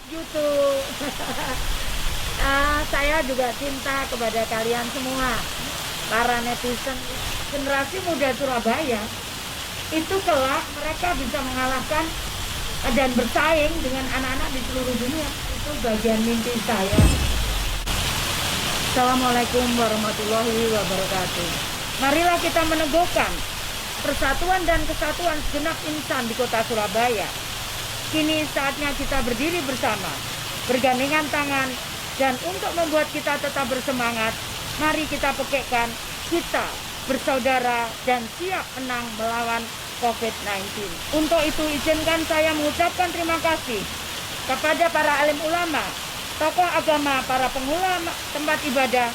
YouTube. Saya juga cinta kepada kalian semua, para netizen generasi muda Surabaya. Itu kelak mereka bisa mengalahkan dan bersaing dengan anak-anak di seluruh dunia. Itu bagian mimpi saya. Assalamualaikum warahmatullahi wabarakatuh. Marilah kita meneguhkan persatuan dan kesatuan segenap insan di kota Surabaya. Kini saatnya kita berdiri bersama, bergandengan tangan, dan untuk membuat kita tetap bersemangat, mari kita pekekkan, kita bersaudara dan siap menang melawan COVID-19. Untuk itu izinkan saya mengucapkan terima kasih kepada para alim ulama, tokoh agama, para penghulu tempat ibadah,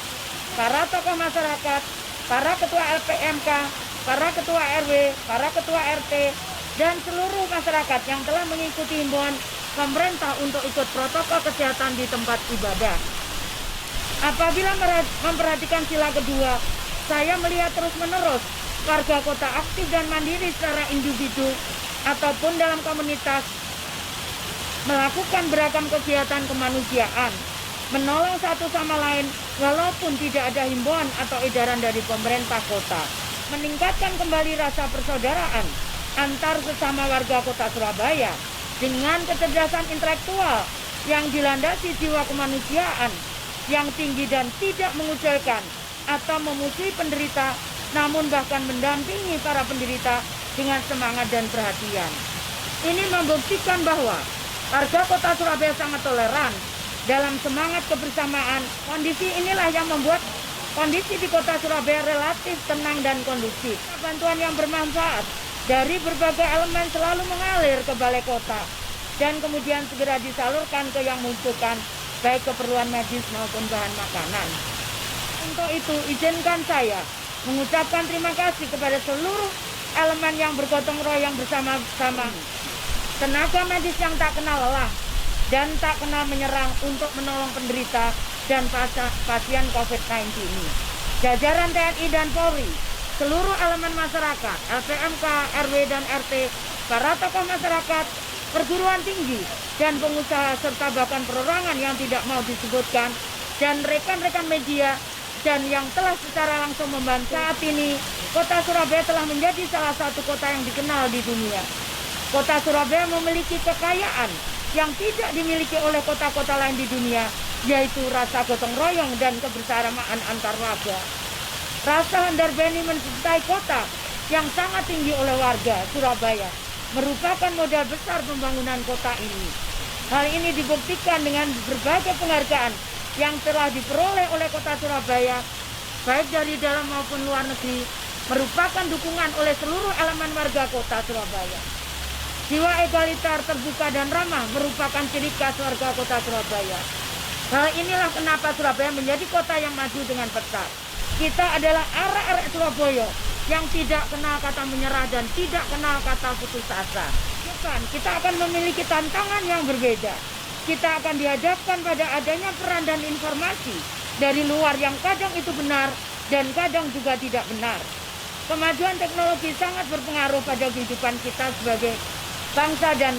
para tokoh masyarakat, para ketua LPMK, para ketua RW, para ketua RT, dan seluruh masyarakat yang telah mengikuti himbauan pemerintah untuk ikut protokol kesehatan di tempat ibadah. Apabila memperhatikan sila kedua, saya melihat terus-menerus warga kota aktif dan mandiri secara individu ataupun dalam komunitas melakukan beragam kegiatan kemanusiaan, menolong satu sama lain walaupun tidak ada himbauan atau edaran dari pemerintah kota, meningkatkan kembali rasa persaudaraan antar sesama warga kota Surabaya dengan kecerdasan intelektual yang dilandasi jiwa kemanusiaan yang tinggi dan tidak mengucilkan atau memusuhi penderita, namun bahkan mendampingi para penderita dengan semangat dan perhatian. Ini membuktikan bahwa warga kota Surabaya sangat toleran dalam semangat kebersamaan. Kondisi inilah yang membuat kondisi di kota Surabaya relatif tenang dan kondusif. Bantuan yang bermanfaat dari berbagai elemen selalu mengalir ke balai kota dan kemudian segera disalurkan ke yang membutuhkan, baik keperluan medis maupun bahan makanan. Untuk itu izinkan saya mengucapkan terima kasih kepada seluruh elemen yang bergotong royong bersama-sama, tenaga medis yang tak kenal lelah dan tak kenal menyerang untuk menolong penderita dan pasien COVID-19 ini. Jajaran TNI dan Polri, seluruh elemen masyarakat, LPMK, RW dan RT, para tokoh masyarakat, perguruan tinggi, dan pengusaha serta bahkan perorangan yang tidak mau disebutkan, dan rekan-rekan media dan yang telah secara langsung membantu. Saat ini, kota Surabaya telah menjadi salah satu kota yang dikenal di dunia. Kota Surabaya memiliki kekayaan yang tidak dimiliki oleh kota-kota lain di dunia, yaitu rasa gotong royong dan kebersamaan antar warga. Rasa handar beni mencintai kota yang sangat tinggi oleh warga Surabaya merupakan modal besar pembangunan kota ini. Hal ini dibuktikan dengan berbagai penghargaan yang telah diperoleh oleh kota Surabaya, baik dari dalam maupun luar negeri, merupakan dukungan oleh seluruh elemen warga kota Surabaya. Jiwa egaliter, terbuka dan ramah merupakan ciri khas warga kota Surabaya. Hal inilah kenapa Surabaya menjadi kota yang maju dengan pesat. Kita adalah arek-arek Surabaya yang tidak kenal kata menyerah dan tidak kenal kata putus asa. Kita akan memiliki tantangan yang berbeda. Kita akan dihadapkan pada adanya peran dan informasi dari luar yang kadang itu benar dan kadang juga tidak benar. Kemajuan teknologi sangat berpengaruh pada kehidupan kita sebagai bangsa dan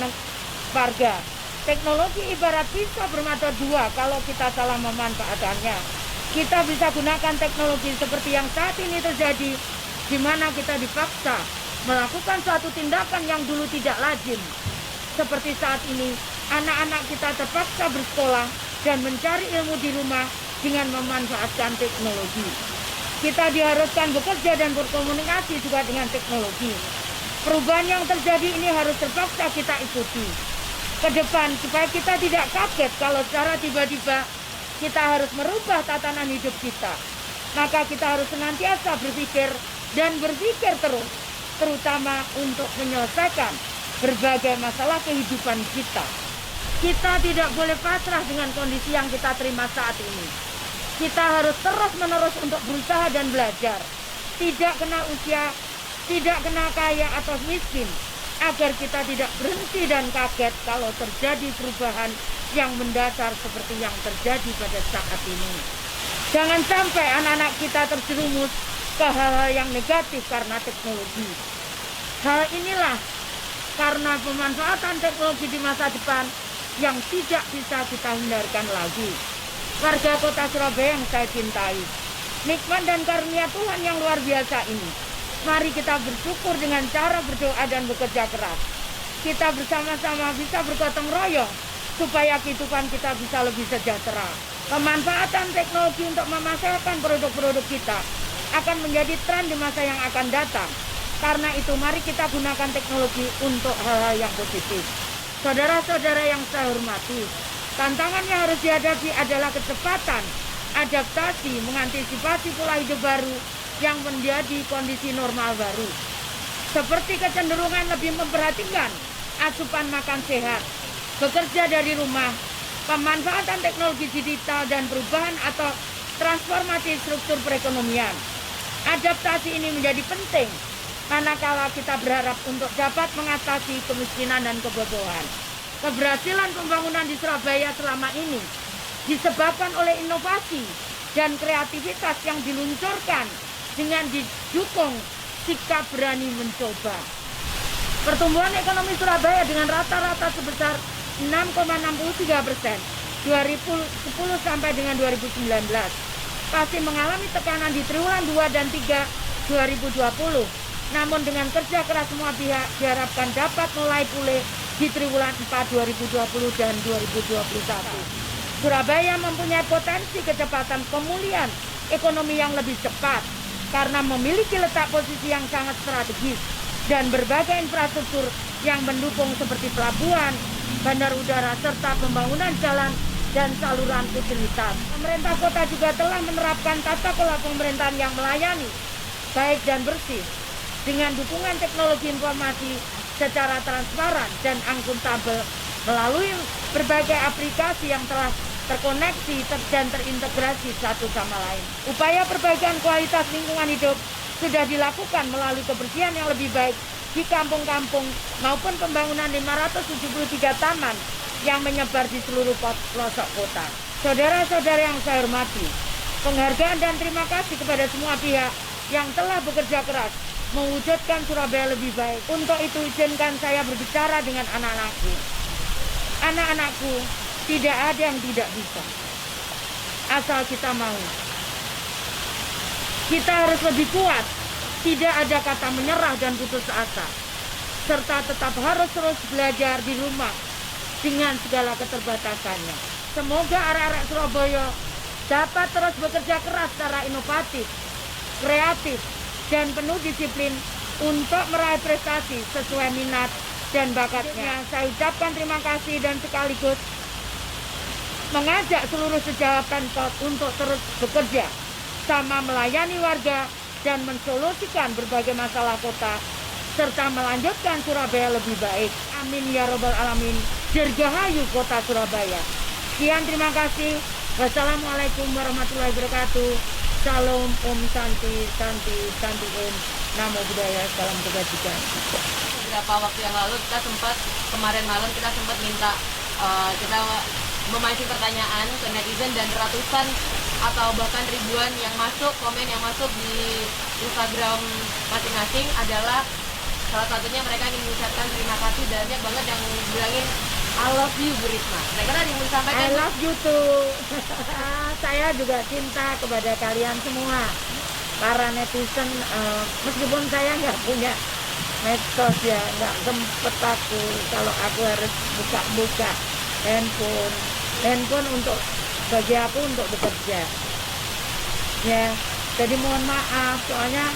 warga. Teknologi ibarat pisau bermata dua kalau kita salah memanfaatkannya. Kita bisa gunakan teknologi seperti yang saat ini terjadi, di mana kita dipaksa melakukan suatu tindakan yang dulu tidak lazim. Seperti saat ini, anak-anak kita terpaksa bersekolah dan mencari ilmu di rumah dengan memanfaatkan teknologi. Kita diharuskan bekerja dan berkomunikasi juga dengan teknologi. Perubahan yang terjadi ini harus terpaksa kita ikuti ke depan supaya kita tidak kaget kalau secara tiba-tiba kita harus merubah tatanan hidup kita. Maka kita harus senantiasa berpikir dan berpikir terus, terutama untuk menyelesaikan berbagai masalah kehidupan kita. Kita tidak boleh pasrah dengan kondisi yang kita terima saat ini. Kita harus terus-menerus untuk berusaha dan belajar. Tidak kenal usia, tidak kenal kaya atau miskin, agar kita tidak berhenti dan kaget kalau terjadi perubahan yang mendasar seperti yang terjadi pada saat ini. Jangan sampai anak-anak kita terjerumus ke hal-hal yang negatif karena teknologi. Hal inilah karena pemanfaatan teknologi di masa depan yang tidak bisa kita hindarkan lagi. Warga kota Surabaya yang saya cintai, nikmat dan karunia Tuhan yang luar biasa ini, mari kita bersyukur dengan cara berdoa dan bekerja keras. Kita bersama-sama bisa bergotong royong supaya kehidupan kita bisa lebih sejahtera. Pemanfaatan teknologi untuk memasarkan produk-produk kita akan menjadi tren di masa yang akan datang. Karena itu mari kita gunakan teknologi untuk hal-hal yang positif. Saudara-saudara yang saya hormati, tantangan yang harus dihadapi adalah kecepatan, adaptasi, mengantisipasi pola hidup baru yang menjadi kondisi normal baru. Seperti kecenderungan lebih memperhatikan asupan makan sehat, bekerja dari rumah, pemanfaatan teknologi digital dan perubahan atau transformasi struktur perekonomian. Adaptasi ini menjadi penting manakala kita berharap untuk dapat mengatasi kemiskinan dan kebodohan. Keberhasilan pembangunan di Surabaya selama ini disebabkan oleh inovasi dan kreativitas yang diluncurkan dengan didukung sikap berani mencoba. Pertumbuhan ekonomi Surabaya dengan rata-rata sebesar 6,63% 2010 sampai dengan 2019 pasti mengalami tekanan di triwulan 2 dan 3 2020. Namun dengan kerja keras semua pihak diharapkan dapat mulai pulih di triwulan 4 2020 dan 2021. Surabaya mempunyai potensi kecepatan pemulihan ekonomi yang lebih cepat karena memiliki letak posisi yang sangat strategis dan berbagai infrastruktur yang mendukung seperti pelabuhan, bandar udara, serta pembangunan jalan dan saluran utilitas. Pemerintah kota juga telah menerapkan tata kelola pemerintahan yang melayani, baik dan bersih, dengan dukungan teknologi informasi secara transparan dan akuntabel melalui berbagai aplikasi yang telah terkoneksi dan terintegrasi satu sama lain. Upaya perbaikan kualitas lingkungan hidup sudah dilakukan melalui kebersihan yang lebih baik di kampung-kampung maupun pembangunan 573 taman yang menyebar di seluruh pelosok kota. Saudara-saudara yang saya hormati, penghargaan dan terima kasih kepada semua pihak yang telah bekerja keras mewujudkan Surabaya lebih baik. Untuk itu izinkan saya berbicara dengan anak-anakku. Anak-anakku, tidak ada yang tidak bisa, asal kita mau. Kita harus lebih kuat, tidak ada kata menyerah dan putus asa, serta tetap harus terus belajar di rumah dengan segala keterbatasannya. Semoga arek-arek Surabaya dapat terus bekerja keras secara inovatif, kreatif, dan penuh disiplin untuk meraih prestasi sesuai minat dan bakatnya. Saya ucapkan terima kasih dan sekaligus mengajak seluruh sejawat Pemkot untuk terus bekerja sama melayani warga dan mensolusikan berbagai masalah kota serta melanjutkan Surabaya lebih baik. Amin ya robbal alamin. Dirgahayu kota Surabaya. Sekian, terima kasih. Wassalamualaikum warahmatullahi wabarakatuh. Salam, Om Santi, Santi, Santi Om. Namo Buddhaya, salam kebajikan. Beberapa waktu yang lalu kemarin malam kita sempat minta kita memancing pertanyaan ke netizen dan ratusan atau bahkan ribuan yang masuk, komen yang masuk di Instagram masing-masing adalah salah satunya mereka ingin mengucapkan terima kasih dan banyak banget yang bilangin I love you Bu Risma. Mereka tadi mau sampaikan I love you too. Saya juga cinta kepada kalian semua para netizen. Meskipun saya nggak punya medsos ya, nggak sempet aku kalau aku harus buka handphone untuk bagi aku untuk bekerja ya, jadi mohon maaf soalnya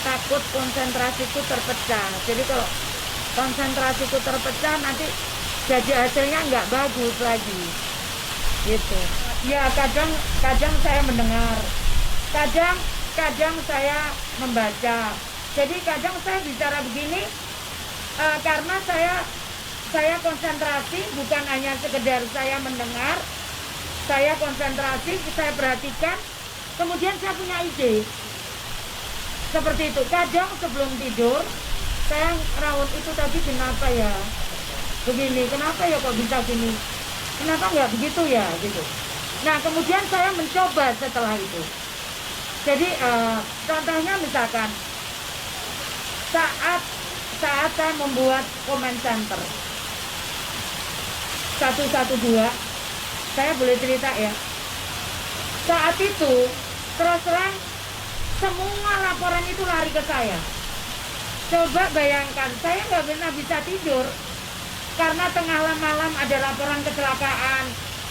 takut konsentrasiku terpecah. Jadi kalau konsentrasiku terpecah nanti jadi hasilnya nggak bagus lagi gitu ya. Kadang saya mendengar, kadang saya membaca. Jadi kadang saya bicara begini karena saya konsentrasi, bukan hanya sekedar saya mendengar, saya konsentrasi, saya perhatikan, kemudian saya punya ide seperti itu. Kadang sebelum tidur saya rawat itu tadi kenapa ya begini, kenapa ya kok bisa gini, kenapa nggak begitu ya gitu. Nah kemudian saya mencoba setelah itu. Jadi contohnya misalkan saat saya membuat comment center, 112, saya boleh cerita ya. Saat itu terus terang semua laporan itu lari ke saya. Coba bayangkan, saya nggak pernah bisa tidur karena tengah malam ada laporan kecelakaan,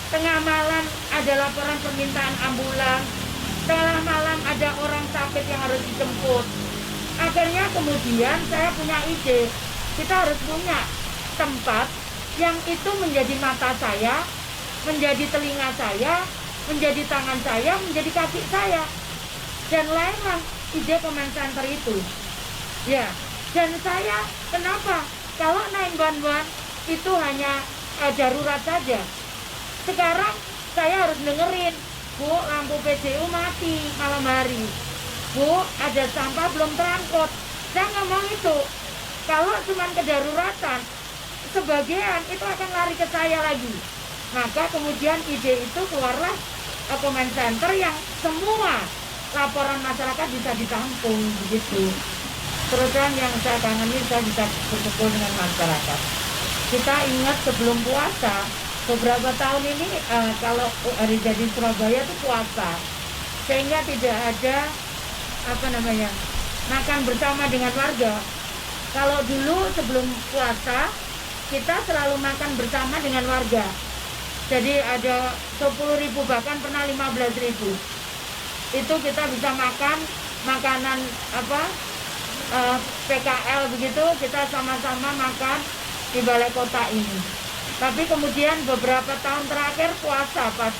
tengah malam ada laporan permintaan ambulans, tengah malam ada orang sakit yang harus dijemput. Akhirnya kemudian saya punya ide, kita harus punya tempat yang itu menjadi mata saya, menjadi telinga saya, menjadi tangan saya, menjadi kaki saya. Dan lahirlah ide Comment Center itu. Ya, dan saya kenapa? Kalau 911 itu hanya darurat saja. Sekarang saya harus dengerin, Bu, lampu PJU mati malam hari. Bu, ada sampah belum terangkut. Saya ngomong itu. Kalau cuma kedaruratan, sebagian itu akan lari ke saya lagi. Maka kemudian ide itu keluarlah Comment Center yang semua laporan masyarakat bisa ditampung begitu. Terus terang yang saya kangenin, saya bisa berkumpul dengan masyarakat. Kita ingat sebelum puasa, beberapa tahun ini kalau hari jadi Surabaya itu puasa, sehingga tidak ada makan bersama dengan warga. Kalau dulu sebelum puasa kita selalu makan bersama dengan warga. Jadi ada 10.000, bahkan pernah 15.000. Itu kita bisa makan makanan PKL begitu, kita sama-sama makan di balai kota ini. Tapi kemudian beberapa tahun terakhir puasa pas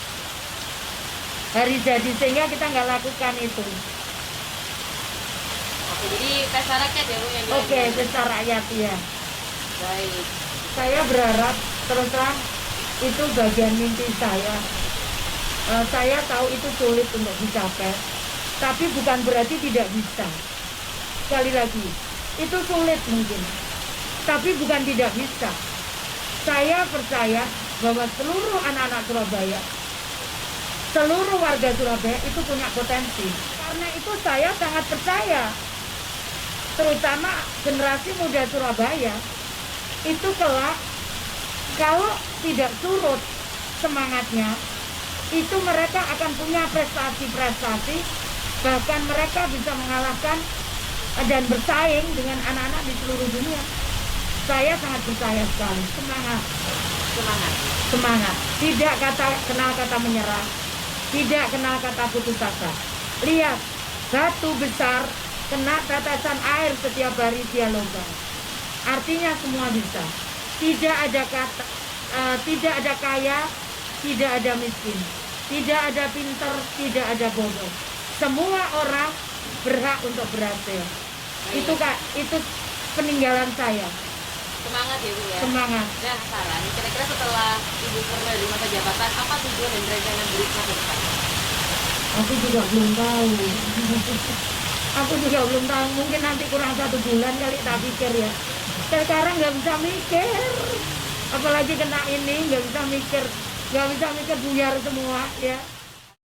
hari jadi, sehingga kita nggak lakukan itu. Oke, jadi pesta rakyat ya Bu yang Oke, pesta rakyat ya. Baik. Saya berharap terus terang itu bagian mimpi saya. Saya tahu itu sulit untuk dicapai, tapi bukan berarti tidak bisa. Sekali lagi, itu sulit mungkin, tapi bukan tidak bisa. Saya percaya bahwa seluruh anak-anak Surabaya, seluruh warga Surabaya itu punya potensi. Karena itu saya sangat percaya, terutama generasi muda Surabaya, itu kelak kalau tidak surut semangatnya, itu mereka akan punya prestasi-prestasi, bahkan mereka bisa mengalahkan dan bersaing dengan anak-anak di seluruh dunia. Saya sangat percaya sekali. Semangat. Tidak kenal kata menyerah, tidak kenal kata putus asa. Lihat, batu besar kena tetesan air setiap hari dia logam. Artinya semua bisa. Tidak ada kaya, tidak ada miskin, tidak ada pintar, tidak ada bodoh. Semua orang berhak untuk berhasil. Itu peninggalan saya. Semangat ya Bu ya. Semangat. Nah, saran kira-kira setelah Ibu menerima masa jabatan, apa tujuan dan rencana berikutnya ke depan? Aku juga belum tahu. Mungkin nanti kurang 1 bulan kali tak pikir ya. Sekarang nggak bisa mikir. Apalagi kena ini nggak bisa mikir buyar semua ya.